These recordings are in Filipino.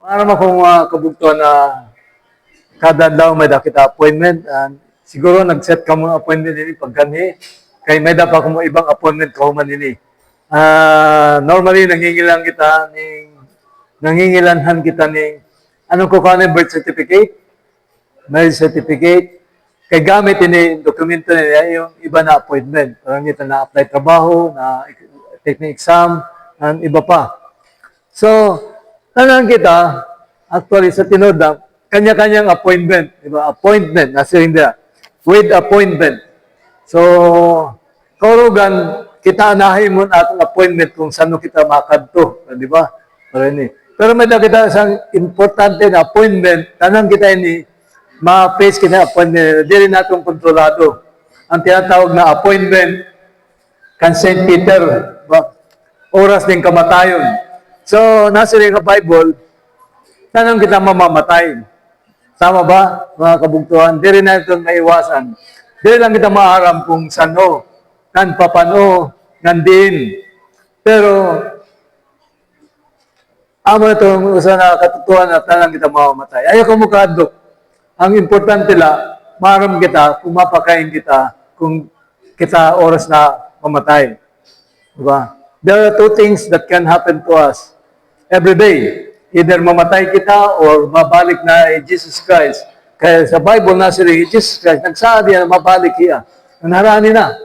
Para akong kabugtuan na kada adlaw may kita appointment. Siguro nag-set ka mo appointment nini pagkani. Kay may dapat ko mo ibang appointment ka man nini. Normally nangingilanhan kita ning ano ko kanang birth certificate, marriage certificate. Kay gamit ini dokumento nila yung iba na appointment. Parang nito na apply trabaho, na take na exam, and iba pa. So, tanan kita, actually sa tinod kanya-kanyang appointment, di ba? Appointment, nasa hindi with appointment. So, kaurugan, kita anahin mo atong appointment kung saan kita makadto, di ba? Pero may kita isang importante na appointment, tanan kita ini, ma-face kita appointment, di rin natong kontrolado. Ang tinatawag na appointment, kan St. Peter, ba? Oras ng kamatayon. So, nasa rin ka Bible, tanong kita mamamatay. Tama ba, mga kabugtuhan? Di rin natin maiwasan. Di lang kita maaram kung sano, kan papano, nandin. Pero, amo na itong usa na katutuhan na tanong kita mamamatay. Ayaw ka mukadok. Ang importante la, maaram kita, kung mapakain kita, kung kita oras na mamatay. Diba? There are two things that can happen to us every day. Either mamatay kita or mabalik na Jesus Christ. Kaya sa Bible na si Jesus Christ, nagsabi na mabalik siya. Nanharani na.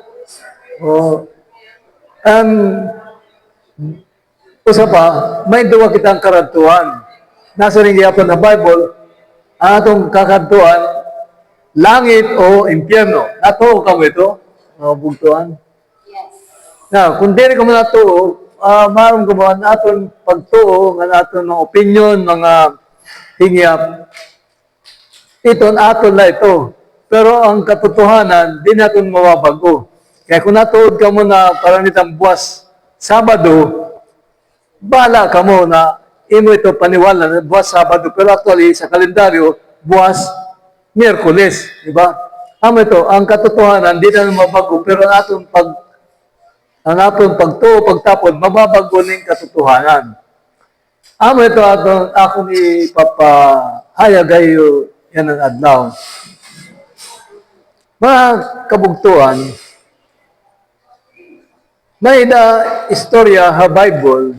Usa pa, may duwa kitang karantuan. Nasa rin gihapon na Bible, ang atong kakantuan, langit o impyerno. Natuo ka mo ito, mga bugtuan? Now, kung dili ko mo natuo, maroon ko mo ang aton pagtuo, ang aton ng opinion, mga hingyap. Ito, aton na ito. Pero ang katotohanan, di natin mawabago. Kaya kung natuod ka mo na parang itang buwas Sabado, bala ka mo na imo ito paniwala na buwas Sabado. Pero actually, sa kalendaryo, buwas Miyerkules. Diba? Ito, ang katotohanan, di natin mabago. Pero ang atong pagtuo, pagtapod, mababago ng katotohanan. Ito akong ipapahayag kayo yan ang adlaw. Mga kabugtuan, may istorya sa Bible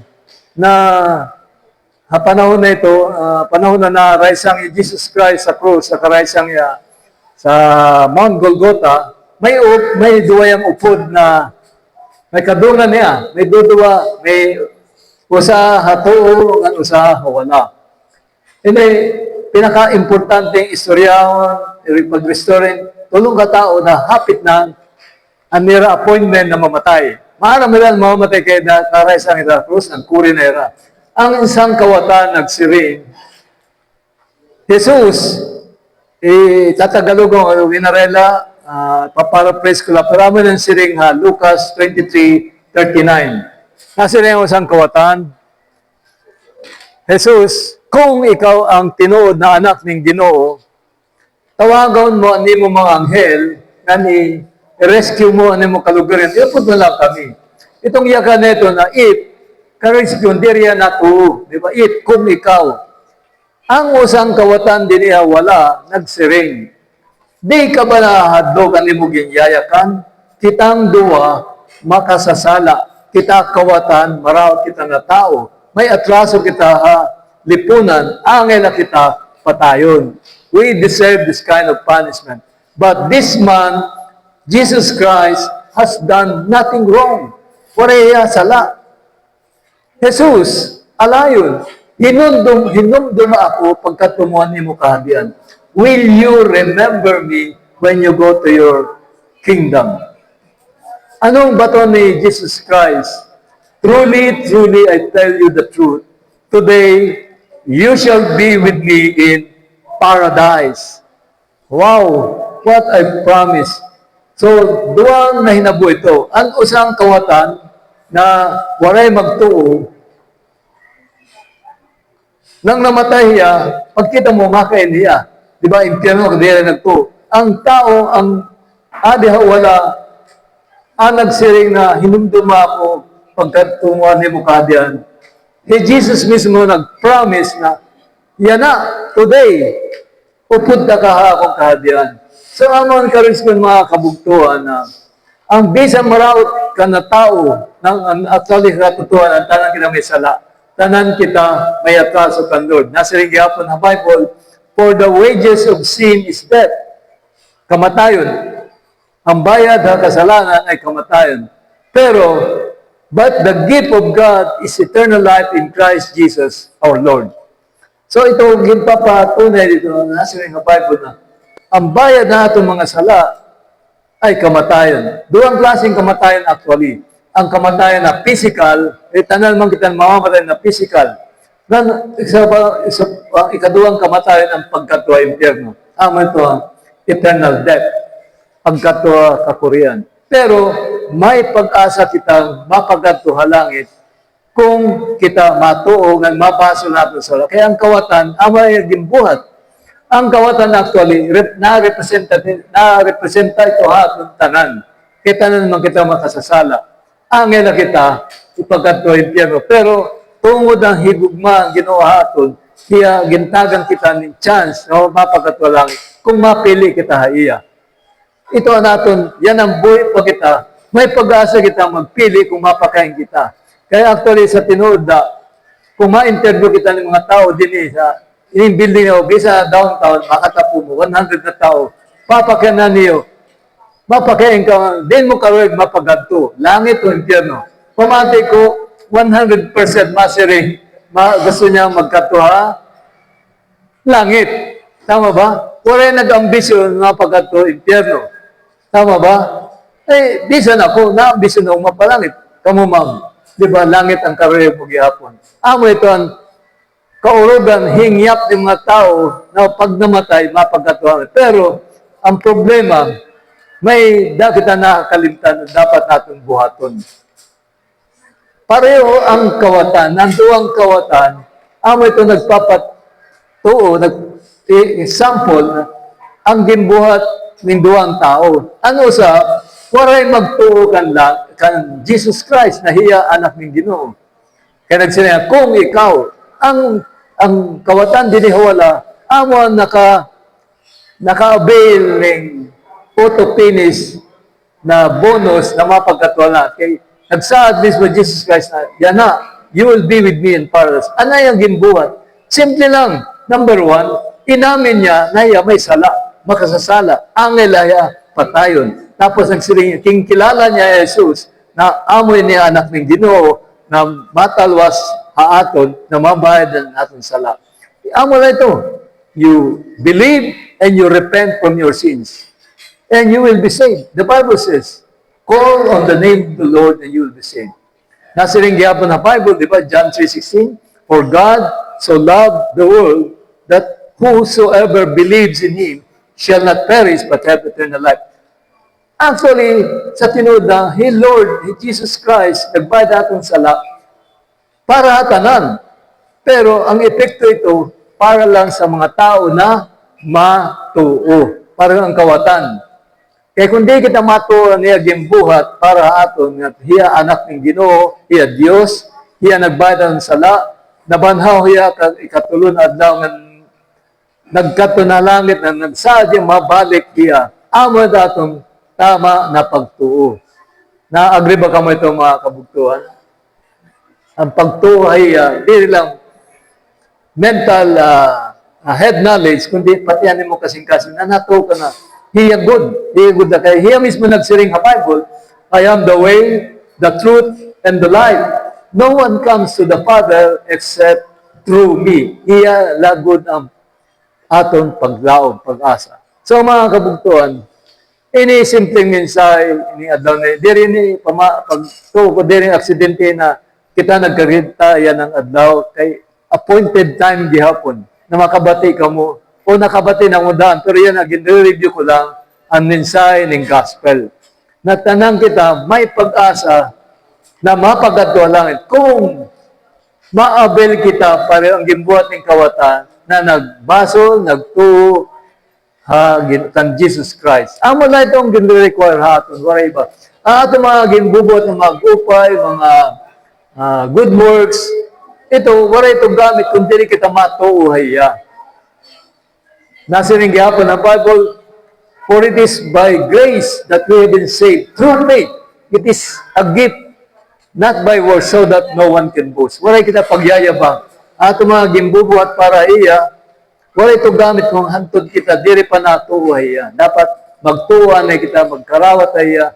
na panahon na ito, panahon na raisang ni Jesus Christ sa krus, sa karaisang niya sa Mount Golgotha, may duwayang upod na may kadungan niya, may duduwa, may usa hatuo, at usa wala. Hindi, pinaka-importanteng istoryahon, pag-restoring, tulong ka tao na hapit na ang nira appointment na mamatay. Maharap nila mamamatay kaya na karaisang ita krus, ang kuri na ira. Ang isang kawatan nagsiring, Jesus, tatagalog ang winarela, paparaphrase ko lang, pero amin ang siring ha, Lucas 23:39. Nasiring ang isang kawatan, Jesus, kung ikaw ang tinuod na anak ng Ginoo, tawagan mo ani mo mga anghel, nani i-rescue mo ani mo kalugaran, ipod na lang kami. Itong yakan nito na ka-rescue, diriya na to, di ba? Kung ikaw. Ang usang kawatan din niya wala, nagsiring. Di ka ba nahadlog ani mo ginyayakan? Kitang duwa, makasasala. Kita kawatan, maraw kita na tao. May atraso kita lipunan, angel na kita patayon. We deserve this kind of punishment. But this man, Jesus Christ, has done nothing wrong. Wareya sala. Jesus, alayon, hinumdum ako pagkat tumuan ni mo kahadian. Will you remember me when you go to your kingdom? Anong bato ni Jesus Christ? Truly, truly, I tell you the truth. Today, you shall be with me in paradise. Wow! What I promise. So, duwang na hinabo ito. Ang usang kawatan na waray magtuo, nang namatay niya, pagkita mo, makain niya. Di ba, impyerno, hindi na nagtuo. Ang tao, ang adiha wala, ang nagsiring na hinumduma ako pagkat tumuan ni Mukadian. Jesus mismo nag-promise na Yan na, today, upod na kaha akong kahadian. So, amon karon sa mga kabugtuhan na ang bisan maraot ka na tao, ng actually katutuhan, ang tanan kita may sala, tanan kita may atraso kan Lord. Nasa rin gihapon na Bible, for the wages of sin is death. Kamatayon. Ang bayad ng kasalanan ay kamatayon. Pero, but the gift of God is eternal life in Christ Jesus our Lord. So ito, ginpapatunay dito, nasa rin nga Bible na, ang bayad na itong mga sala ay kamatayon. Duwang klaseng kamatayon actually. Ang kamatayon na physical, tanan man kita mamamatay na physical. Ikaduwang kamatayon ang pagkatwa impyerno. Aman ito ang eternal death. Pagkatwa kakurian. Pero may pag-asa kitang mapagkatwa langit kung kita matuo ng mabaso natin sa kaya ang kawatan, amay gimbuhat. Ang kawatan actually, na-representa ito hatong tanan. Kita na naman kita makasasala. Angel na kita, ipagkatwa impyerno. Pero, tungod ang higugma ang ginawa haton, kaya gintagan kita ng chance na mapagkatwa langit kung mapili kita haiya. Ito naton, yan ang buhay pa kita. May pag-asa kita magpili kung mapakain kita. Kaya actually sa tinuod na, kung ma-interview kita ng mga tao din sa yung building na sa downtown, makatapo mo, 100 na tao, papakain na niyo. Mapakain ka, din mo karoon mapaganto. Langit o impyerno. Pamati ko, 100% masiri. Gusto niya magkatuha. Langit. Tama ba? Wala nag-ambisyon mapaganto impyerno. Tama ba? Eh, bisan ako, na-ambisyon ako mapalangit. Kamu ma'am. Di ba, langit ang karoon mo gihapon. Amo ito ang kaurugan, hingyap ng mga tao na pag namatay, mapagkatuhan. Pero, ang problema, may kita nakakalimtan na dapat natin buhaton. Pareho ang kawatan, nanduang kawatan, amo ito nagpapatuo, example, ang gimbuhat ng duwang tao. Ano sa, waray magtuo kan Jesus Christ na hiya anak ng Ginoo. Kaya nagsinaya, kung ikaw, ang kawatan dinihawala, amo naka-avail ng auto-finish na bonus na mapagkatwala. Kay nagsaad mismo Jesus Christ na, yan na, you will be with me in paradise. Ano yung gimbuhat? Simple lang. Number one, inamin niya na iya may sala, makasasala. Angel ay patayon. Tapos nagsiring, kilala niya Jesus na amoy niya anak ng Ginoo na matalwas haaton na mabayad ng ating sala. Amo na ito. You believe and you repent from your sins. And you will be saved. The Bible says, call on the name of the Lord and you will be saved. Nasa rin gyapon na Bible, di ba? John 3:16, for God so loved the world that whosoever believes in Him shall not perish but have eternal life. Actually, sa tinuod na, Lord, Jesus Christ, nagbayad atong sala, para hatanan. Pero ang epekto ito, para lang sa mga tao na matuo. Para ang kawatan. Kaya kung di kita matuo niya gimbuhat para aton, nga hiya anak ng Ginoo, hiya Dios, hiya nagbayad ng sala, nabanhaw hiya ikatulon adlaw nga nagkato na langit na nagsadya mabalik hiya. Amo datong tama na pagtuo. Na-agree ba kamo ito mga kabugtuhan? Ang pagtuo ay hindi lang mental head knowledge, kundi pati yan mo kasing-kasing na natuo ka na. Hiya good na kayo. Hiya mismo nagsiring sa Bible, I am the way, the truth, and the life. No one comes to the Father except through me. Hiya lagod ang aton paglaom, pag-asa. So mga kabugtuhan, ini simpleng mensahe, ini adlaw na, di rin pagtuo ko, di rin aksidente na kita nagkarita yan ang adlaw kay appointed time gihapon na makabati ka mo o nakabati na mo daan. Pero yan, gin-review ko lang ang mensahe ng gospel. Na tanang kita may pag-asa na mapagadwa langit kung maabel kita para ang gimbuhat ng kawatan na nagbaso, nagtuo, kan Jesus Christ. Amo na itong gin-require haton. Waray ba? Ang ato mga ginbubuhat ng mga gupay, mga good works, ito, wala itong gamit kung dili kita matuuhay ya. Nasa rin gihapon ang Bible, for it is by grace that we have been saved through faith. It is a gift, not by works, so that no one can boast. Wala kita pagyayabang. Ato mga gimbubuhat para iya, wala itong gamit kung hantod kita, diri pa natuuhay ya. Dapat magtuwa na kita, magkarawat iya,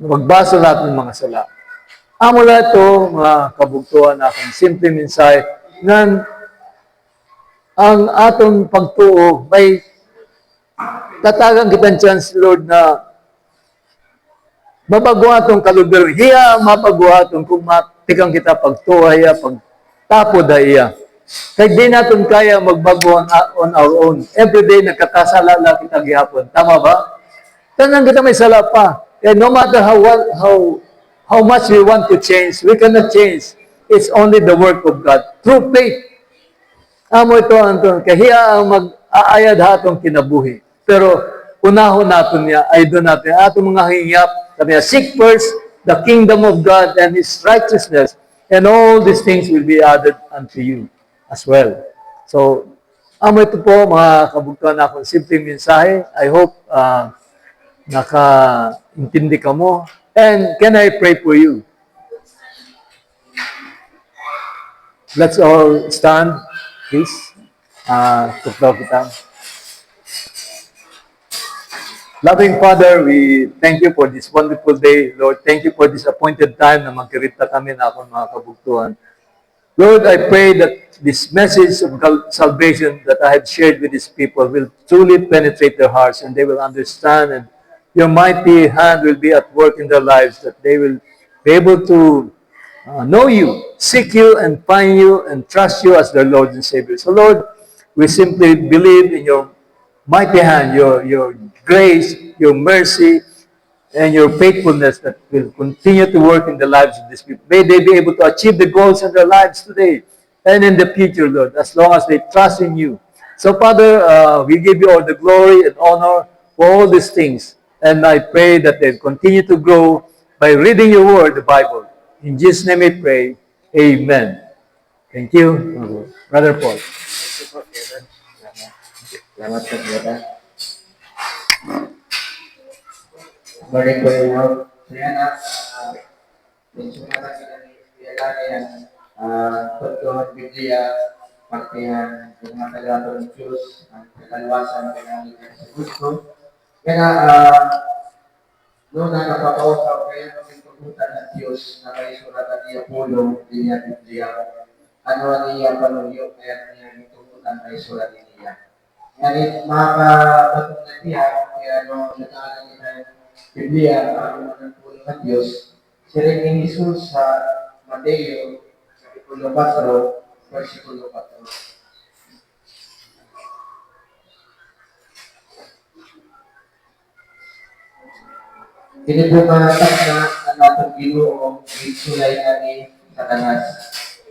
magbaso natin ng mga sala. Amo na ito, mga kabugtuhan, akong simple mensahe, nga ang atong pagtuo, may tatagang kitang chance, Lord, na mapaguhatong kalubero. Hiya, mapaguhatong kung matikang kita pagtuhay, pagtapod iya. Kaya di natin kaya magbago on our own. Every day, nagkakasalala kita gihapon. Tama ba? Tanang kita may sala pa. And no matter how much we want to change, we cannot change. It's only the work of God. Through faith. Amo ito, Anton. Kaya ang mag-aayad hatong kinabuhi. Pero unahon natin niya, ay doon natin, atong mga hingyap, sabi niya, seek first the kingdom of God and His righteousness, and all these things will be added unto you as well. So, amo ito po, mga kabugtuhan, akong simpleng mensahe. I hope naka-intindi ka mo. And can I pray for you? Let's all stand, please. Tuklaw kita. Loving Father, we thank you for this wonderful day. Lord, thank you for this appointed time na magkirita kami na akong mga kabugtuhan. Lord, I pray that this message of salvation that I have shared with these people will truly penetrate their hearts and they will understand, and your mighty hand will be at work in their lives, that they will be able to know you, seek you, and find you, and trust you as their Lord and Savior. So Lord, we simply believe in your mighty hand, your grace, your mercy, and your faithfulness that will continue to work in the lives of these people. May they be able to achieve the goals in their lives today and in the future, Lord, as long as they trust in you. So, Father, we give you all the glory and honor for all these things. And I pray that they continue to grow by reading your word, the Bible. In Jesus' name we pray. Amen. Thank you, Brother Paul. Salamat po, brother. Morning po yung Lord. Kaya na, medyo matagal yan, pagkawag Biblia, partihan, yung mga tagato ng Diyos, ang kalawasan ng pinangitan sa gusto. Kaya noon na napapausap, kaya nung pagkutan ng Diyos na may suratan niya pulong, di niya Biblia, ano niya panuyo, kaya niya itututan may suratan niya. Ngunit makakatong na niya, kaya nung natalan niya Biblia, ang tulong ng Diyos, si rin ni Jesus sa Mateo, Kapitulo 4, versikulo 4. Ini po manatag na ang atong Ginoo, sulay na ni Satanas.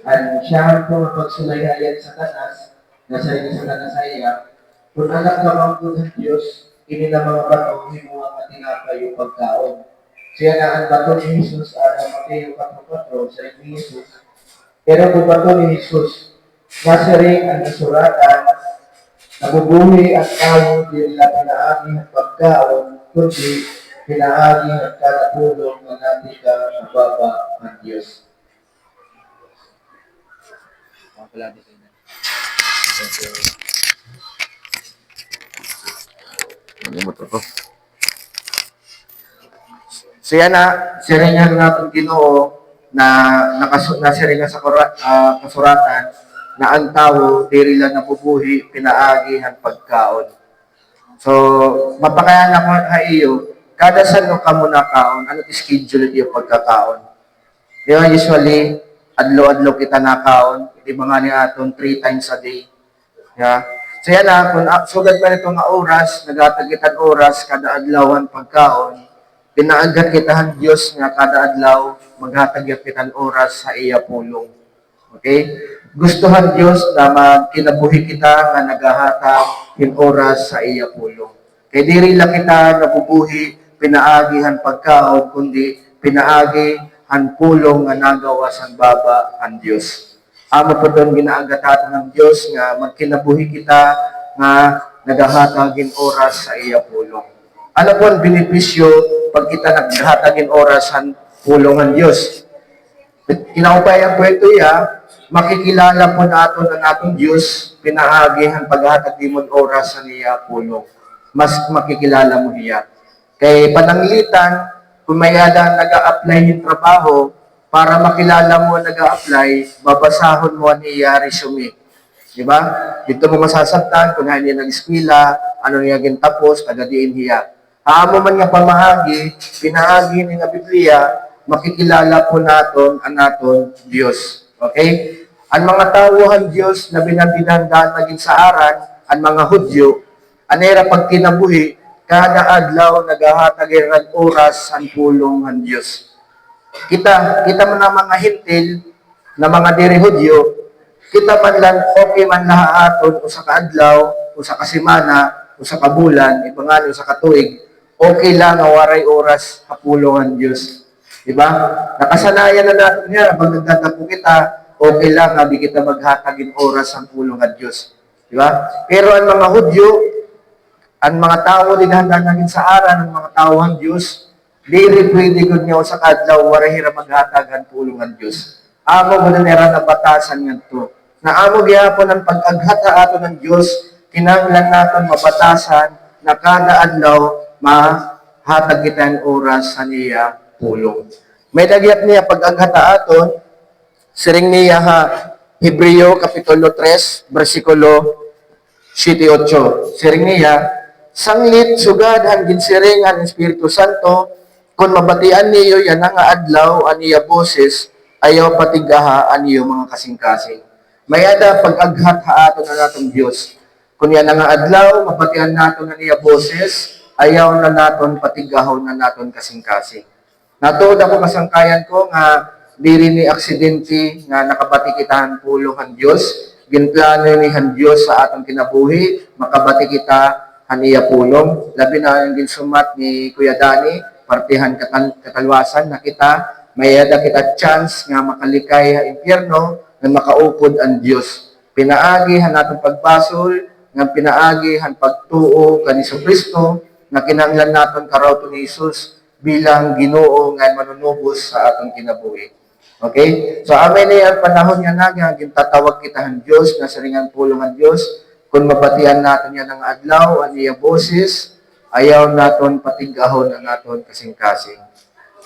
At siya po mapagsulay ayan sa Satanas, nasa rin sa Satanas ay kung anak ka mangkod ng Diyos, ini na mga bato, himuha ka tinapay yung pagkaon. Siya na ang bato ni Jesus, ang Mateo 4:4, sa rin ni Jesus. Pero kung bato ni Jesus, nasa rin ang nasuratan, nabubuhi at tao, di nila pinaagi ang pagkaon, kundi pinaagi at katulong na natin ka nababa ng Diyos. Siya rin nga natin Ginoo na nasirin nga sa kasuratan na ang tao diri lang nabubuhi pinaagi ang pagkaon. So, mapakayan ako sa iyo, kada sano ka muna kaon, ano schedule yung pagkakaon. Kaya usually, adlo-adlo kita nakaon, hindi mga ni aton 3 times a day. Yeah. So yan kung sugad pa nito nga oras, nagatagitan oras, kada adlawan pagkaon, pinaagat kitahan Diyos nga kada adlaw, maghatag kitan oras sa iya pulong. Okay? Gustuhan Diyos na magkinabuhi kita nga nagahatag in oras sa iya pulong. Kaya diri lang kita nabubuhi, pinaagihan pagkaon, kundi pinaagi ang pulong nga nagawa sa baba ang Diyos. Amo po doon ginaagatato ng Diyos nga magkinabuhi kita nga nagahatagin oras sa iya pulong. Ano po ang benepisyo pag kita naghatagin oras sa pulong ng Diyos? Kinaupayan po ito makikilala po natin ang atong Diyos, pinaagihan paghatag dimon oras sa niya pulong. Mas makikilala mo niya. Kay pananglitan, kung may nag-a-apply yung trabaho, para makilala mo nag-a-apply, babasahon mo niya resume. Di ba? Dito mo masasabtan kung hindi nag-eskwela, ano niya gintapos, tagadiin niya. Haamo man nga pamahagi, pinaagi ni nga Biblia, makikilala po naton ang naton Diyos. Okay? Ang mga tawuhan Diyos na binabinandaan naging sa aran, ang mga Hudyo, anera pag kinabuhi, kada adlaw nagahatag ang oras ang pulong ng Diyos. Kita man na mga hintil, na mga diri Hudyo, kita man lang okay man lahaaton o sa kaadlaw, o sa kasimana, o sa kabulan, ibangan o sa katuig, okay lang nga waray oras kapulong ng Diyos. Diba? Nakasanayan na natin yan. Pag nagdadapo kita, okay lang, habi kita maghatagin oras ang pulong ng Diyos. Diba? Pero ang mga Hudyo, ang mga tao din handa naging sa aran, ang mga tao ang Diyos, diri pwede gud niya sa kadlaw, warahira maghatag ang pulong ng Diyos. Amo mo na nera na batasan nga to. Na amo gyapon ang pag-aghata ato ng Diyos, kinahanglan naton mabatasan na kada adlaw mahatag kita ang oras sa niya pulong. May dagyat niya pag-aghata aton, siring niya Hebreo Kapitulo 3, versikulo 7-8. Siring niya, sanglit sugad ang ginsiring ang Espiritu Santo, kung mabatian niyo yan nga adlaw aniya boses, ayaw patigaha aniyo mga kasing-kasing. May ada pag-aghatha aton na natong Diyos. Kung yan nga adlaw, mabatian naton aniya boses, ayaw na naton patigahon na naton kasing-kasing. Natuod ako kasangkayan ko nga diri ni aksidente nga nakabati kita pulong ang Diyos. Ginplano ni han Diyos sa atong kinabuhi, makabati kita haniya pulong. Labi na ang ginsumat ni Kuya Dani, partihan katalwasan na kita, mayada kita chance nga makalikay ha impyerno, nga makaupod ang Diyos. Pinaagi han atong pagbasol, nga pinaagi han pagtuo kani Kristo, nga kinahanglan naton karawto ni Jesus bilang Ginoo nga manunubos sa atong kinabuhi. Okay? So amen na ang panahon nga nga gintatawag kita ang Diyos nga saringan pulong ang Diyos. Kung mabatian natin yan ng adlaw, aniya boses, ayaw naton patigahon ang naton kasing-kasing.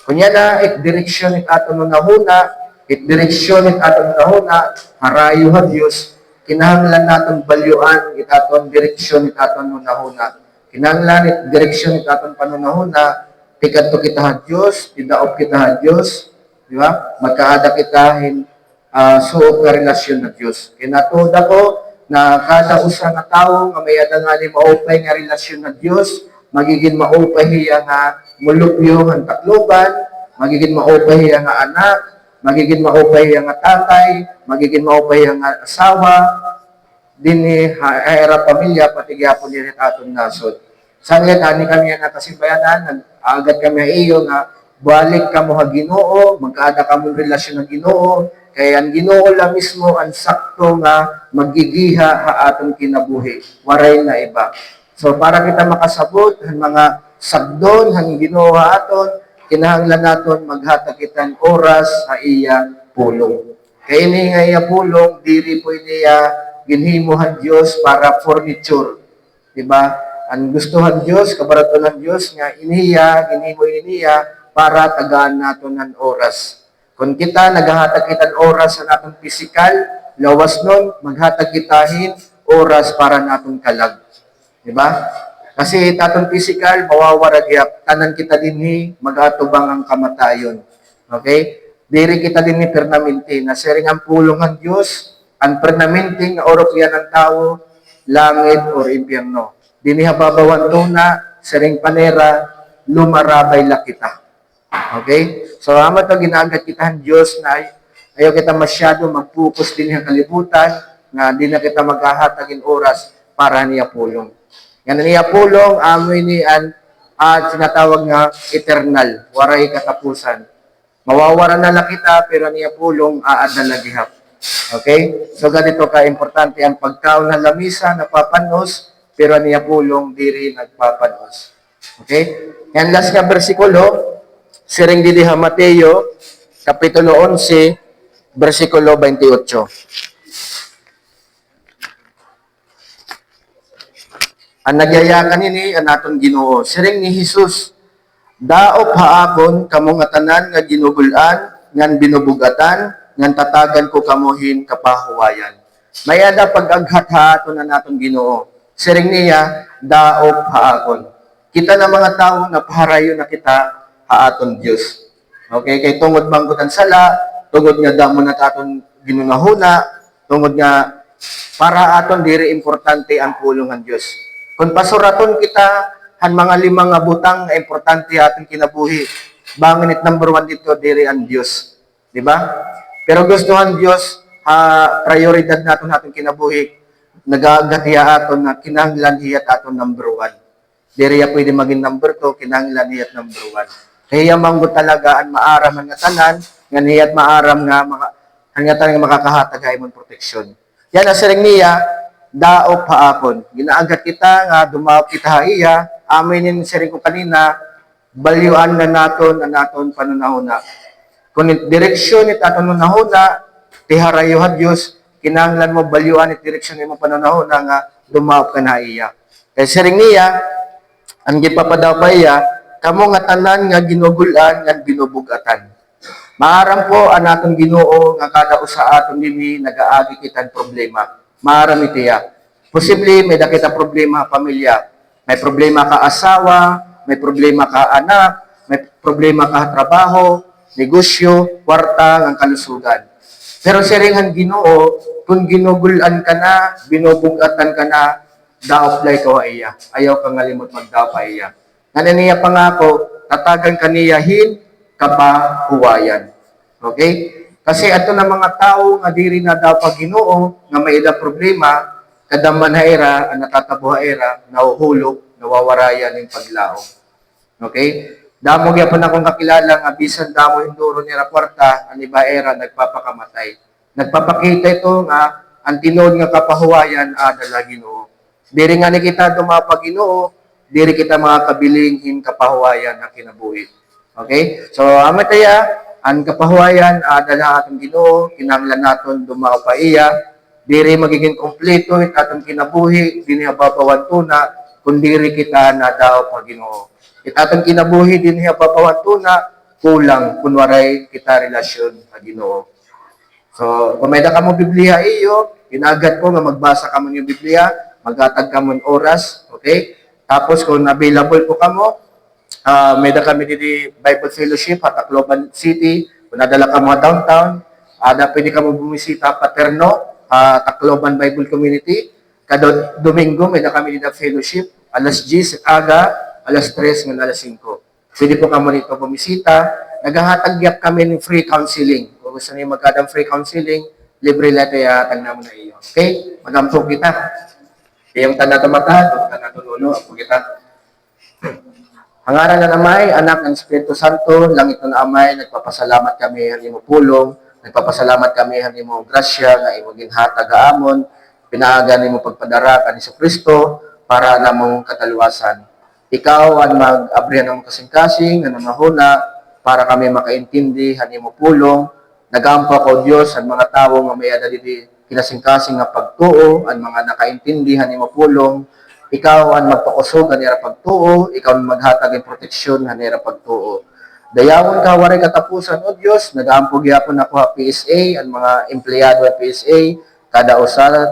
Kunya na, direksyon it aton nahuna, direksyon it aton nahuna, harayo ha Diyos, kinahanglan naton balyuan it aton direksyon it aton nahuna. Kinahanglan direksyon it aton panunahuna, pikat to kita ha Diyos, tidaop kita ha Diyos, di ba? Magkaada kita suot nga relasyon na Diyos. Kinatuod ako na kada usa nga tawo nga may adangani maupay nga relasyon na Diyos, magiging maupay hiya nga mulupyo ang takloban, magiging maupay hiya nga anak, magiging maupay hiya nga tatay, magiging maupay hiya nga asawa, dinhi era pamilya pati gyapon dinhi aton nasod. Sanglit ani kami nga kasibayanan, agad kami iyo nga balik ka mo ha Ginoo, magkaada ka mong relasyon ng Ginoo, kaya ang Ginoo lang mismo ang sakto nga magigiha ha atong kinabuhi. Waray na iba. So para kita makasabot ang mga sagdon ang Ginoo ha aton, kinahanglan naton maghatag kitang oras sa iya pulong. Kaya ini nga iya pulong, diri po niya ginhimuhan Diyos para furniture. Diba? Ang gustuhan Diyos, kabaraton ng Diyos, nga iniya, ginimo iniya, para tagaan naton ng oras. Kung kita, naghahatag kitang oras sa natong pisikal, lawas nun, maghatag kitahin oras para natong kalag. Diba? Kasi tatong pisikal, mawawaragyak, tanan kita dinhi, mag-atubang ang kamatayon. Okay? Diri kita dinhi permanente, na sharing ang pulong ng Diyos, ang permanente nga orok yan ng tao, langit or impyerno. Dini hababawan na, sering panera, lumarabay la kita. Okay? So, amat na ginagat kita ang Diyos na ayaw kita masyado mag-focus din ang kalibutan, na di na kita maghahatagin oras para niya pulong. Yan niya pulong, amoy ni at sinatawag nga eternal, waray katapusan. Mawawara na lang kita, pero niya pulong aad na lagihap. Okay? So ganito ka importante ang pagkaon ng lamisa napapanos pero niya pulong diri nagpapanos. Okay? Yan last nga bersikulo siring didiha Mateo kapitulo 11 bersikulo 28. Ang nagyaya kanini ang aton Ginoo siring ni Jesus daop haakon kamo nga tanan nga ginugulan ngan binubugatan ngan tatagan ko kamuhin kapahuwayan. May ada pag-aghat-haton na naton Ginoo. Siring niya daop haakon. Kita na mga tao na paharayo na kita haaton Dios. Okay, kay tungod manggutan sala, tungod nga damo na aton ginunahuna, tungod nga para aton diri importante ang pulong ng Dios. Kung pasuraton kita han mga limang nga butang nga importante ating kinabuhi. Bangin it number 1 dito diri ang Dios, di ba? Pero gusto ang Dios prioridad naton atong kinabuhi. Nagagatiya aton na kinahanglan hiyat aton number 1. Diri ya pwede maging number 2, kinahanglan hiyat number 1. Kaya manggo talaga ang maaram nga tanan, nga hiyat maaram nga hanggat nga makakahatag ay mong proteksyon. Yan ang siring niya daop haakon. Ginaagat kita nga dumaop kita iya, aminin siring ko kanina, balyuan na naton ang naton panunahuna. Kung direksyon it aton panunahuna, tiharayuhan Dios, kinahanglan mo balyuan it direksyon mo panunahuna nga dumaop ka na iya. Kaya siring niya, ang gipapadaw pa iya, kamo nga tanan nga ginugulan nga binubugatan. Maaram po ang atong Ginoo nga kada usa aton dinhi nagaagi kitang problema. Maaram itiya. Posible may dakita problema pamilya. May problema ka asawa, may problema ka anak, may problema ka trabaho, negosyo, kwarta, ang kalusugan. Pero siringan Ginoo, kung ginugulan ka na, binubugatan ka na, daoplay ko iya. Ayaw kang ngalimot magdaop iya. Nananiya pangako, tatagan kaniyahin kapahuwayan. Okay? Kasi ato na mga tao nga diri na daw pag Ginoo nga may ida problema kada manhaira ang natatabuhaira nahuhulog nawawarayan ning paglaom. Okay? Damo gyapon akong kakilala nga bisan damo hinduro ni kwarta ani baera nagpapakamatay. Nagpapakita ito nga ang tinuod nga kapahuwayan adala Ginoo. Diri nga ni kita dumapag Ginoo, diri kita mga kabilinghin kapahuwayan na kinabuhi. Okay? So amataya ang kapahuwayan adala atong Ginoo, kinahanglan naton dumao pa iya. Diri magiging kompleto it atong kinabuhi, dinhi babawan tuna kun diri kita na daw pag Ginoo. It atong kinabuhi dinhi babawan tuna kulang kun waray kita relasyon sa Ginoo. So, kung may da ka mo Biblia iyo, ginagat ko nga magbasa ka mo yung Biblia, maghatag ka mo oras, okay? Tapos kung available po ka mo, may da kami dito Bible Fellowship, Tacloban City, kung nadala ka mo downtown, pwede ka mo bumisita Paterno, Tacloban Bible Community. Kada Domingo, may da kami dito fellowship, alas 10 aga, alas 3 ng alas 5. Pwede po ka mo dito bumisita. Naghahatag kami ng free counseling. Kung gusto niyo magkadang free counseling, libre lahat ay hatag naman na iyo. Okay? Magampog kita. Iyong tanda tamata, tanda tununo, ako kita. Hangaran na namay, anak ng Espiritu Santo, langit na amay, nagpapasalamat kami, hindi mo pulong, nagpapasalamat kami, hindi mo grasya, nga imong ginhatag amon, pinaaga ni mo pagpadara ka ni Kristo para na mong kataluwasan. Ikaw ang mag-abrihan ng kasing-kasing, ng mahuna, para kami makaintindi, hindi mo pulong, nagampo ko Diyos, ang mga tao nga may adalidi kinasing-kasing nga pagtuo, ang mga nakaintindi, hindi mo pulong, ikaw ang magpakusog, hanira pagtuo, ikaw ang maghatag ng proteksyon, hanira pagtuo. Dayawon ka, waray katapusan, o Diyos, nag-aampog yapon ako ha PSA, ang mga empleyado ng PSA, kada usala,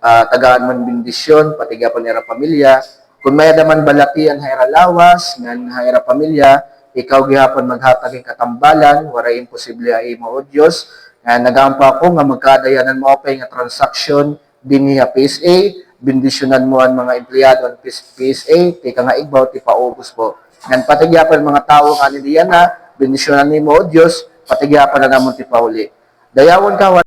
tagaan man bendisyon, pati yapon nira pamilya. Kung may adaman balati ang haira lawas, ng haira pamilya, ikaw gihapon maghatag ng katambalan, waray imposible ay mo, o Diyos. Nag-aampo ako nga magkadayanan mo pa nga transaksyon dinhi ha PSA, bendisyonan mo ang mga empleyado ng PSA, tika nga igbaw, ti paubos po. Ngan patigyapan mga tao nga ni diyan na, bendisyonan ni mo, O Diyos, patigyapan na namon ti pauli. Dayawon ka,